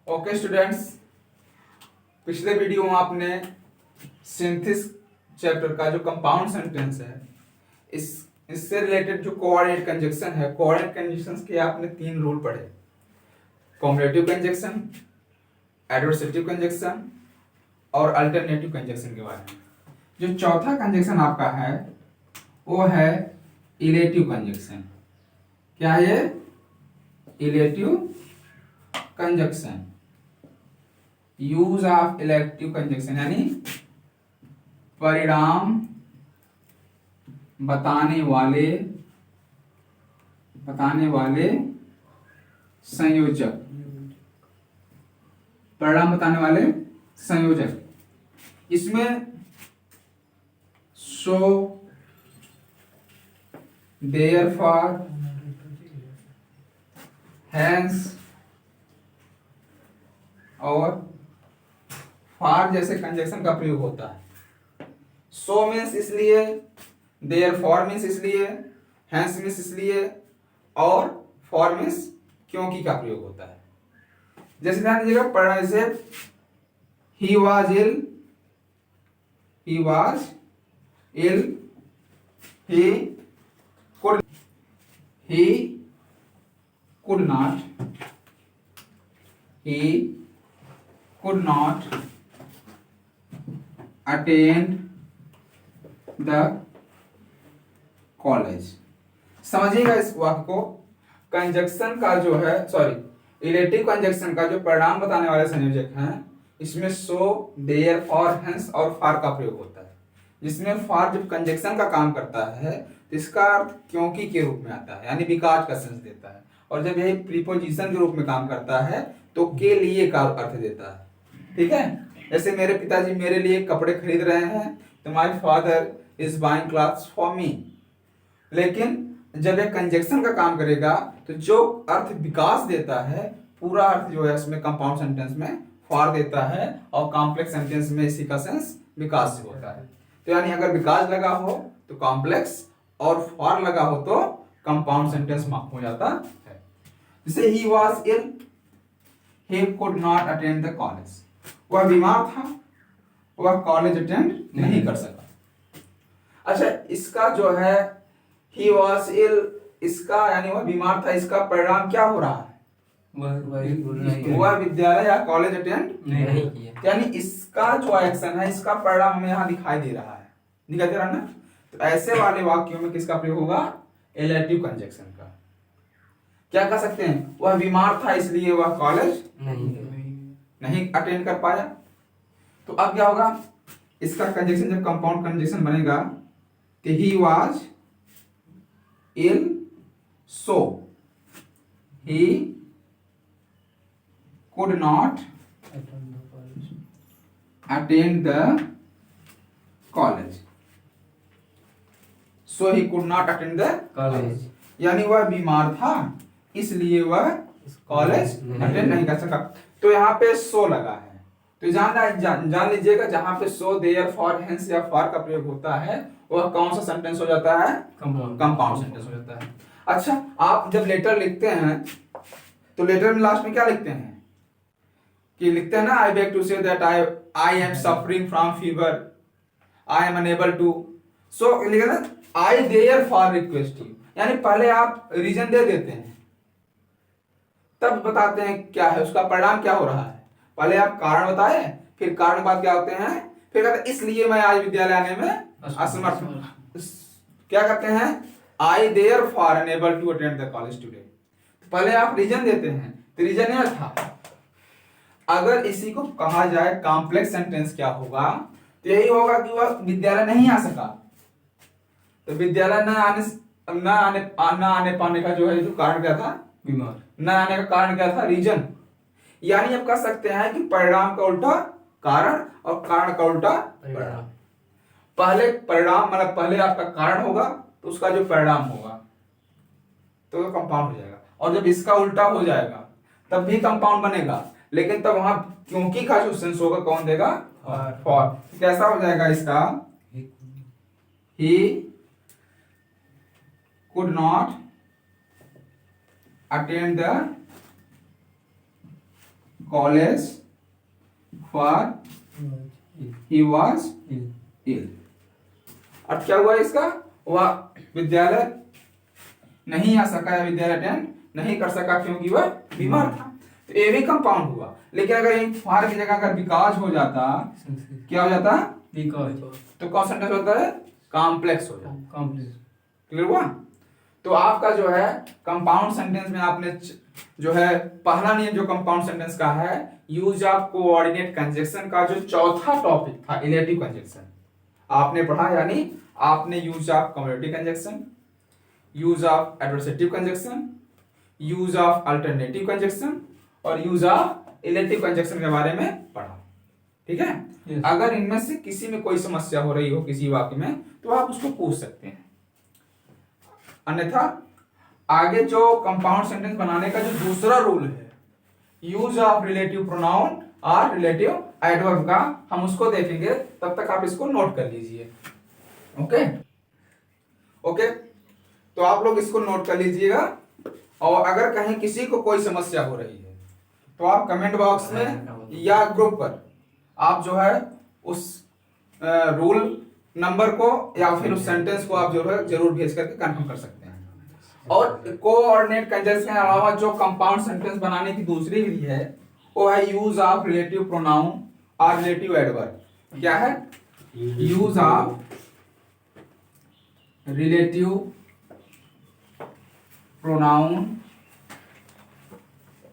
Okay students, पिछले video में आपने सिंथेसिस चैप्टर का जो कंपाउंड सेंटेंस है इससे रिलेटेड जो कोऑर्डिनेट कंजक्शन है, कोऑर्डिनेट कंजक्शंस के आपने 3 रूल पढ़े। कॉम्युलेटिव कंजक्शन, एडवर्सेटिव कंजक्शन और अल्टरनेटिव कंजक्शन के बारे में। जो चौथा कंजक्शन आपका है वो है इलेटिव कंजक्शन। क्या है ये? Illative conjunction. Use of elective conjunction यानी परिणाम बताने वाले संयोजक। परिणाम बताने वाले संयोजक इसमें सो, देयरफॉर, हैंस और फॉर जैसे कंजक्शन का प्रयोग होता है। सो मीन्स इसलिए, देयरफॉर मीन्स इसलिए, हैंस मीन्स इसलिए और फॉर मीन्स क्योंकि का प्रयोग होता है। जैसे ध्यान दीजिएगा, पढ़ने से he was ill, he could not attend the college। समझिएगा इस वाक्य को। कंजक्शन का जो है, इलेटिव कंजक्शन का जो परिणाम बताने वाले संयोजक हैं, इसमें सो, देयर, फॉर, हेंस और फॉर का प्रयोग होता है। जिसमें फॉर जब कंजक्शन का काम करता है तो इसका अर्थ क्योंकि के रूप में आता है, यानी बिकॉज का सेंस देता है। और जब यही प्रीपोजिशन के रूप में काम करता है तो के लिए का अर्थ देता है। ठीक है, जैसे मेरे पिताजी मेरे लिए कपड़े खरीद रहे हैं तो my father is buying clothes for me. लेकिन जब एक कंजक्शन का काम करेगा तो जो अर्थ विकास देता है, पूरा अर्थ जो है इसमें कंपाउंड सेंटेंस में फॉर देता है और कॉम्प्लेक्स सेंटेंस में इसी का सेंस विकास से होता है। तो यानी अगर विकास लगा हो तो कॉम्प्लेक्स और फॉर लगा हो तो कंपाउंड सेंटेंस हो जाता है। जैसे he was ill, he could not attend the college. वह बीमार था, वह कॉलेज अटेंड नहीं कर सका। अच्छा, इसका जो है ही वाज इल, इसका यानी वह बीमार था, इसका परिणाम क्या हो रहा है? वह विद्यालय या कॉलेज अटेंड नहीं किया। यानी इसका जो एक्शन है, इसका परिणाम हमें यहाँ दिखाई दे रहा है, दिखाई दे रहा है ना। तो ऐसे वाले वाक्यों में किसका प्रयोग होगा? इलेटिव कंजक्शन का। क्या कह सकते हैं? वह बीमार था इसलिए वह कॉलेज नहीं अटेंड कर पाया। तो अब क्या होगा? इसका कंजक्शन जब कंपाउंड कंजक्शन बनेगा तो he was ill, so he could not attend the college। So he could not attend the college। यानी वह बीमार था इसलिए वह कॉलेज अटेंड नहीं कर सका। तो यहाँ पे सो लगा है, तो जान लीजिएगा, जहां पे सो, देयर, फॉर, हेंस या फॉर का प्रयोग होता है वह कौन सा सेंटेंस हो जाता है? कंपाउंड सेंटेंस हो जाता है। अच्छा, आप जब लेटर लिखते हैं तो लेटर में लास्ट में क्या लिखते हैं? कि लिखते हैं ना, I beg to say that I am suffering from fever, I am unable to. So लिखा ना, I therefore request you, यानी पहले आप रीजन दे देते हैं तब बताते हैं क्या है उसका परिणाम क्या हो रहा है। पहले आप कारण बताए, फिर कारण बाद क्या होते हैं, फिर कहते हैं इसलिए मैं आज विद्यालय आने में असमर्थ हूं। क्या कहते हैं? I therefore unable to attend the college today. पहले आप रीजन देते हैं, तो रीजन यह था। अगर इसी को कहा जाए कॉम्प्लेक्स सेंटेंस क्या होगा, तो यही होगा कि वह विद्यालय नहीं आ सका। तो विद्यालय न आने पाने का जो है, जो कारण क्या था? बीमार। न आने का कारण क्या था? रीजन। यानी आप कह सकते हैं कि परिणाम का उल्टा कारण और कारण का उल्टा परिणाम। पहले परिणाम मतलब पहले आपका कारण होगा तो उसका जो परिणाम होगा तो कंपाउंड हो जाएगा, और जब इसका उल्टा हो जाएगा तब भी कंपाउंड बनेगा, लेकिन तब वहां क्योंकि का जो सेंस होगा कौन देगा? फॉर। कैसा हो जाएगा इसका? He could not attend the college for he was ill. अर्थ क्या हुआ इसका? वह विद्यालय नहीं आ सका या विद्यालय अटेंड नहीं कर सका क्योंकि वह बीमार था। तो ये भी कंपाउंड हुआ। लेकिन अगर इन फॉर की जगह अगर बिकॉज हो जाता, क्या हो जाता? बिकॉज। तो कौन सा सेंटेंस होता है? कॉम्प्लेक्स हो जाता। कॉम्प्लेक्स। क्लियर हुआ? तो आपका जो है कंपाउंड सेंटेंस में आपने जो है पहला नियम जो कंपाउंड सेंटेंस का है, यूज ऑफ कोऑर्डिनेट कंजक्शन का जो चौथा टॉपिक था इलेटिव कंजक्शन आपने पढ़ा, यानी आपने use of cumulative conjunction, use of adversative conjunction, use of alternative conjunction और यूज ऑफ इलेटिव कंजक्शन के बारे में पढ़ा। ठीक है? Yes. अगर इनमें से किसी में कोई समस्या हो रही हो किसी वाक्य में तो आप उसको पूछ सकते हैं। अन्यथा आगे जो कंपाउंड सेंटेंस बनाने का जो दूसरा रूल है, यूज ऑफ रिलेटिव प्रोनाउन और रिलेटिव एडवर्ब का, हम उसको देखेंगे। तब तक आप इसको नोट कर लीजिए। ओके ओके, तो आप लोग इसको नोट कर लीजिएगा। और अगर कहीं किसी को कोई समस्या हो रही है तो आप कमेंट बॉक्स में या ग्रुप पर आप जो है उस रूल नंबर को या फिर उस सेंटेंस को आप जो है जरूर भेज करके कंफर्म कर सकते हैं। और कोऑर्डिनेट कंजक्शन के अलावा जो कंपाउंड सेंटेंस बनाने की दूसरी विधि है वो है यूज ऑफ रिलेटिव प्रोनाउन और रिलेटिव एडवर्ब। क्या है? यूज ऑफ रिलेटिव प्रोनाउन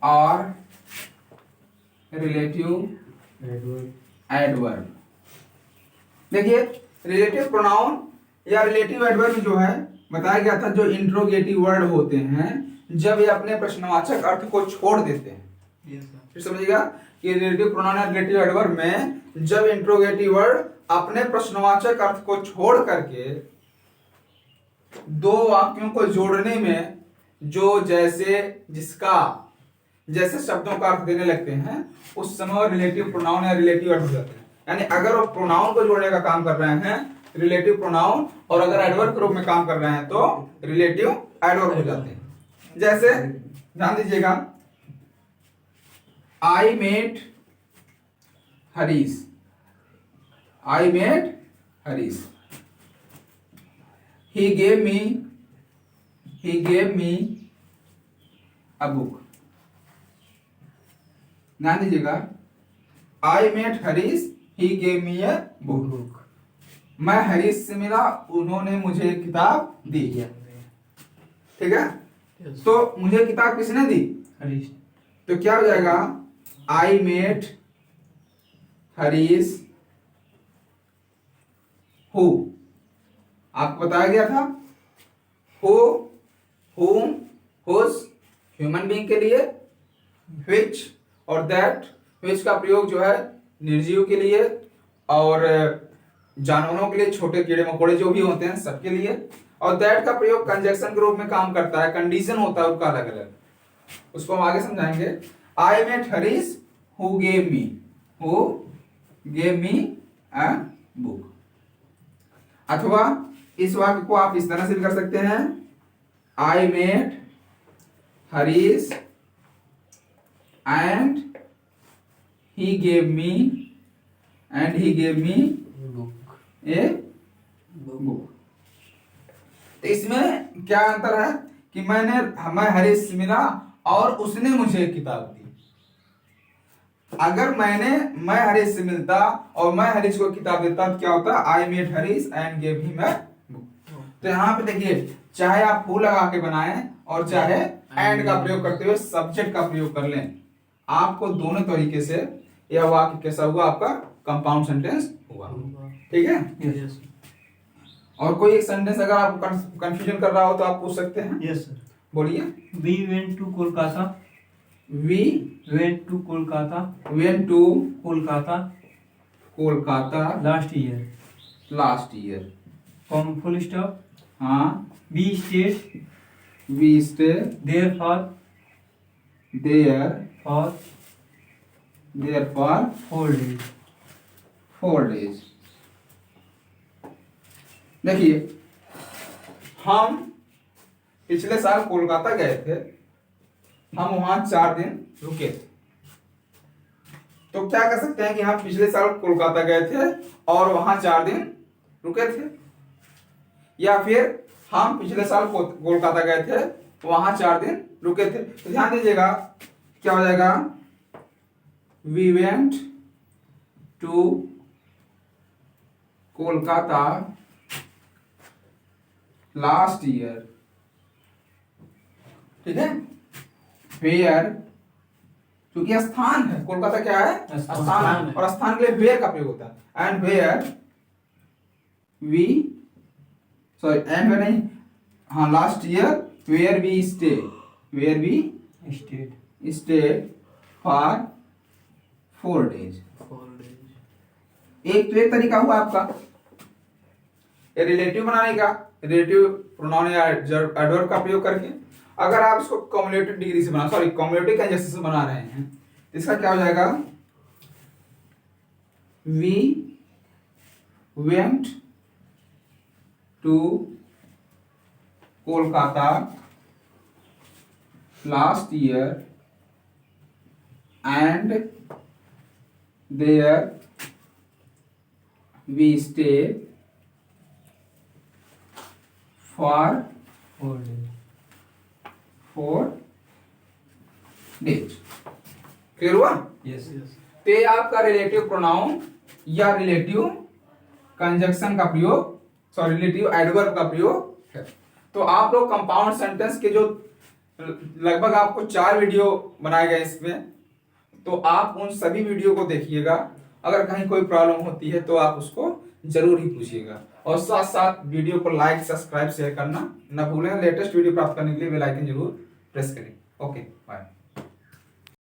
और रिलेटिव एडवर्ब। देखिए रिलेटिव प्रोनाउन या रिलेटिव एडवर्ब जो है बताया गया था, जो इंट्रोगेटिव वर्ड होते हैं जब ये अपने प्रश्नवाचक अर्थ को छोड़ देते हैं। फिर समझिएगा कि रिलेटिव प्रोनाउन या रिलेटिव एडवर्ब में जब इंट्रोगेटिव वर्ड अपने प्रश्नवाचक अर्थ को छोड़ करके दो वाक्यों को जोड़ने में जो जैसे जिसका जैसे शब्दों का अर्थ देने लगते हैं उस समय रिलेटिव प्रोनाउन या रिलेटिव एडवर्ब होते हैं। यानी अगर वो प्रोनाउन को जोड़ने का काम कर रहे हैं रिलेटिव प्रोनाउन, और अगर एडवर्ब के रूप में काम कर रहे हैं तो रिलेटिव एडवर्ब हो जाते हैं। जैसे ध्यान दीजिएगा, I met Harish, I met Harish, he gave me a book। ध्यान दीजिएगा, I met Harish, he gave me a book। मैं हरीश से मिला, उन्होंने मुझे एक किताब दी। ठीक है? तो मुझे किताब किसने दी? हरीश। तो क्या हो जाएगा? I met हरीश who, आपको बताया गया था who, whom, whose human being के लिए, which और that, which का प्रयोग जो है निर्जीव के लिए और जानवरों के लिए, छोटे कीड़े मकोड़े जो भी होते हैं सबके लिए, और that का प्रयोग कंजक्शन के रूप में काम करता है, कंडीशन होता है उसका अलग अलग, उसको हम आगे समझाएंगे। I met Harish who gave me a book। अथवा इस वाक्य को आप इस तरह से भी कर सकते हैं, I met Harish and he gave me a book। तो इसमें क्या अंतर है कि मैं हरीश से मिला और उसने मुझे एक किताब दी। अगर मैं हरीश से मिलता और मैं हरीश को किताब देता तो क्या होता? I met Harish and gave him a book. तो यहाँ पे देखिए, चाहे आप फूल लगा के बनाएं और चाहे एंड का प्रयोग करते हुए सब्जेक्ट का प्रयोग कर लें, आपको दोनों तरीके से यह वाक्य कैसा हुआ? आपका कंपाउंड सेंटेंस हुआ। ठीक है? यस। और कोई एक सेंटेंस अगर आपको कंफ्यूजन कर रहा हो तो आप पूछ सकते हैं। Yes sir. बोलिए। We went to Kolkata. We went to Kolkata. Went to Kolkata Kolkata last year. Full stop. हाँ। We stayed there for 4 days। देखिए, हम पिछले साल कोलकाता गए थे, हम वहां 4 दिन रुके थे। तो क्या कर सकते हैं कि हम पिछले साल कोलकाता गए थे और वहां 4 दिन रुके थे, या फिर हम पिछले साल कोलकाता गए थे वहां 4 दिन रुके थे। तो ध्यान दीजिएगा क्या हो जाएगा, we went to Kolkata last year, ठीक है। वेयर, क्योंकि स्थान है, कोलकाता क्या है, स्थान है, और स्थान के लिए वेयर का प्रयोग होता है। And where we, sorry and where नहीं, हाँ last year, where we stay, where we stay for 4 days. एक तो एक तरीका हुआ आपका रिलेटिव बनाने का, रिलेटिव प्रोनाउन या एडवर्ब का प्रयोग करके। अगर आप इसको कम्युलेटिव डिग्री से बना, सॉरी कम्युलेटिव कंजंक्शन से बना रहे हैं, तो इसका क्या हो जाएगा, we went to Kolkata last year and there we stay for 4 days. Clear हुआ? यस। तो ये आपका रिलेटिव प्रोनाउन या रिलेटिव कंजक्शन का प्रयोग, सॉरी रिलेटिव एडवर्ब का प्रयोग है। तो आप लोग कंपाउंड सेंटेंस के जो लगभग आपको 4 वीडियो बनाए गए इसमें, तो आप उन सभी वीडियो को देखिएगा। अगर कहीं कोई प्रॉब्लम होती है तो आप उसको जरूर ही पूछिएगा, और साथ साथ वीडियो को लाइक, सब्सक्राइब, शेयर करना न भूलें। लेटेस्ट वीडियो प्राप्त करने के लिए बेल आइकन जरूर प्रेस करें। Okay, bye.